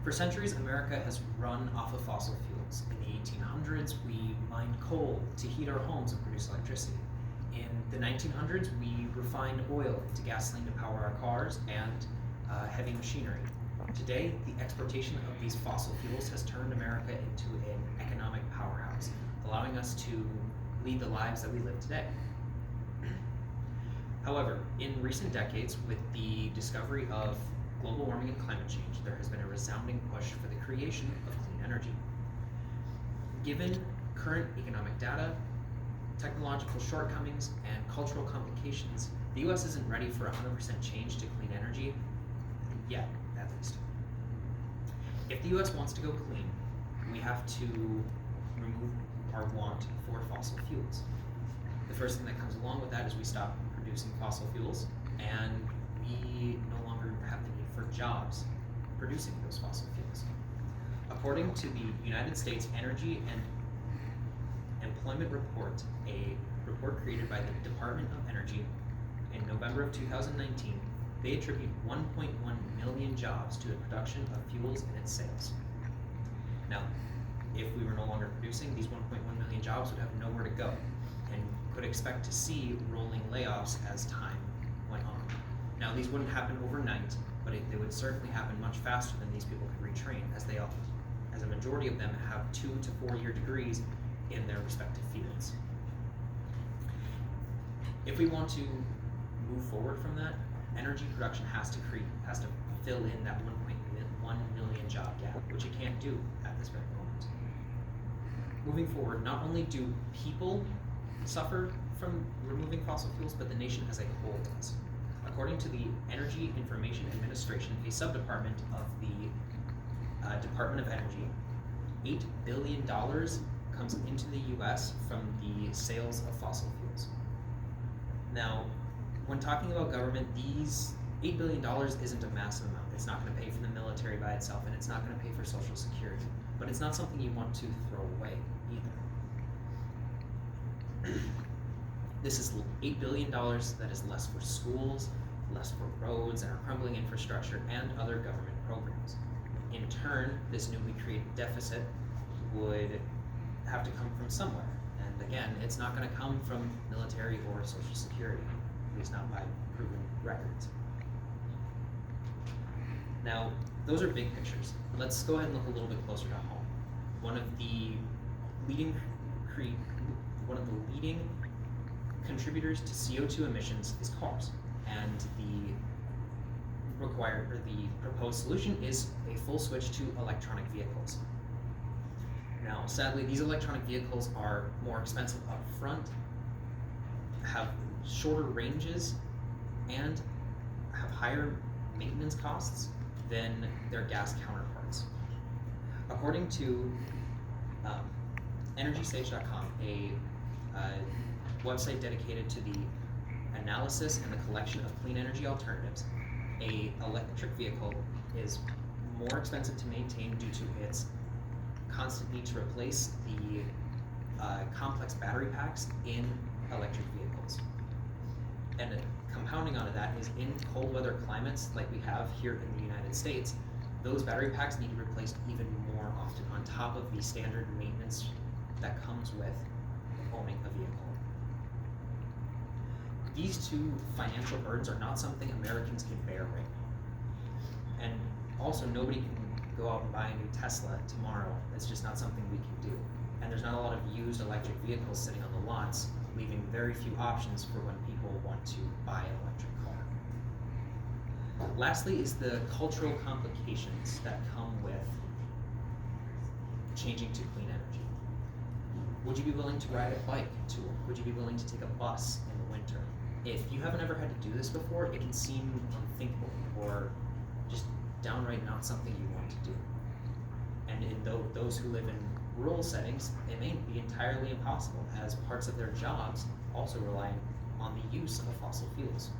For centuries, America has run off of fossil fuels. In the 1800s, we mined coal to heat our homes and produce electricity. In the 1900s, we refined oil into gasoline to power our cars and heavy machinery. Today, the exportation of these fossil fuels has turned America into an economic powerhouse, allowing us to lead the lives that we live today. However, in recent decades, with the discovery of global warming and climate change, there has been a resounding push for the creation of clean energy. Given current economic data, technological shortcomings, and cultural complications, the US isn't ready for 100% change to clean energy, yet, at least. If the US wants to go clean, we have to remove our want for fossil fuels. The first thing that comes along with that is we stop producing fossil fuels, and we no longer have the need for jobs producing those fossil fuels. According to the United States Energy and Employment Report, a report created by the Department of Energy in November of 2019, they attribute 1.1 million jobs to the production of fuels and its sales. Now, if we were no longer producing, these 1.1 million jobs would have nowhere to go, and could expect to see rolling layoffs as time went on. Now, these wouldn't happen overnight, but they would certainly happen much faster than these people could retrain, as a majority of them have 2 to 4 year degrees in their respective fields. If we want to move forward from that, energy production has to fill in that 1.1 million job gap, which it can't do at this very moment. Moving forward, not only do people suffer from removing fossil fuels, but the nation as a whole does. According to the Energy Information Administration, a subdepartment of the Department of Energy, $8 billion comes into the US from the sales of fossil fuels. Now, when talking about government, these $8 billion isn't a massive amount. It's not going to pay for the military by itself, and it's not going to pay for Social Security. But it's not something you want to throw away either. This is $8 billion that is less for schools, less for roads and our crumbling infrastructure, and other government programs. In turn, this newly created deficit would have to come from somewhere. And again, it's not going to come from military or Social Security, at least not by proven records. Now, those are big pictures. Let's go ahead and look a little bit closer to home. One of the leading contributors to CO2 emissions is cars, and the proposed solution is a full switch to electronic vehicles. Now, sadly, these electronic vehicles are more expensive up front, have shorter ranges, and have higher maintenance costs than their gas counterparts. According to EnergySage.com, a website dedicated to the analysis and the collection of clean energy alternatives, an electric vehicle is more expensive to maintain due to its constant need to replace the complex battery packs in electric vehicles. And compounding onto that is in cold weather climates like we have here in the United States, those battery packs need to be replaced even more often on top of the standard maintenance that comes with owning a vehicle. These two financial burdens are not something Americans can bear right now. And also, nobody can go out and buy a new Tesla tomorrow. It's just not something we can do. And there's not a lot of used electric vehicles sitting on the lots, leaving very few options for when people want to buy an electric car. Lastly is the cultural complications that come with changing to clean energy. Would you be willing to ride a bike to work? Would you be willing to take a bus in the winter? If you haven't ever had to do this before, it can seem unthinkable or just downright not something you want to do. And in those who live in rural settings, it may be entirely impossible, as parts of their jobs also rely on the use of fossil fuels.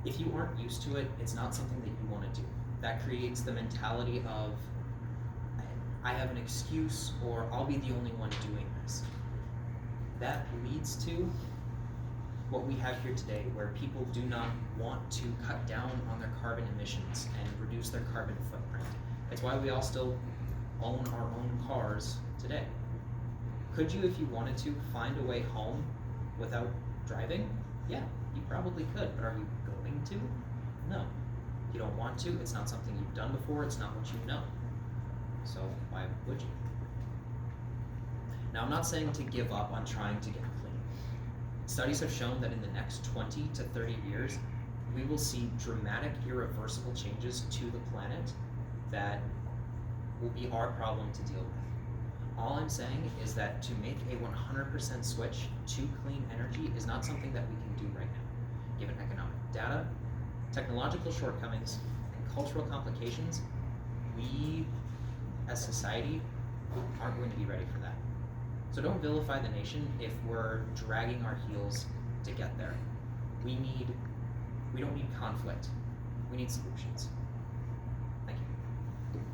If you aren't used to it, it's not something that you want to do. That creates the mentality of, I have an excuse, or I'll be the only one doing this. That leads to what we have here today, where people do not want to cut down on their carbon emissions and reduce their carbon footprint. It's why we all still own our own cars today. Could you, if you wanted to, find a way home without driving? Yeah, you probably could, but are you going to? No. You don't want to, it's not something you've done before, it's not what you know. So why would you? Now, I'm not saying to give up on trying to get clean. Studies have shown that in the next 20 to 30 years, we will see dramatic, irreversible changes to the planet that will be our problem to deal with. All I'm saying is that to make a 100% switch to clean energy is not something that we can do right now. Given economic data, technological shortcomings, and cultural complications, we as society aren't going to be ready for that. So don't vilify the nation if we're dragging our heels to get there. We don't need conflict. We need solutions.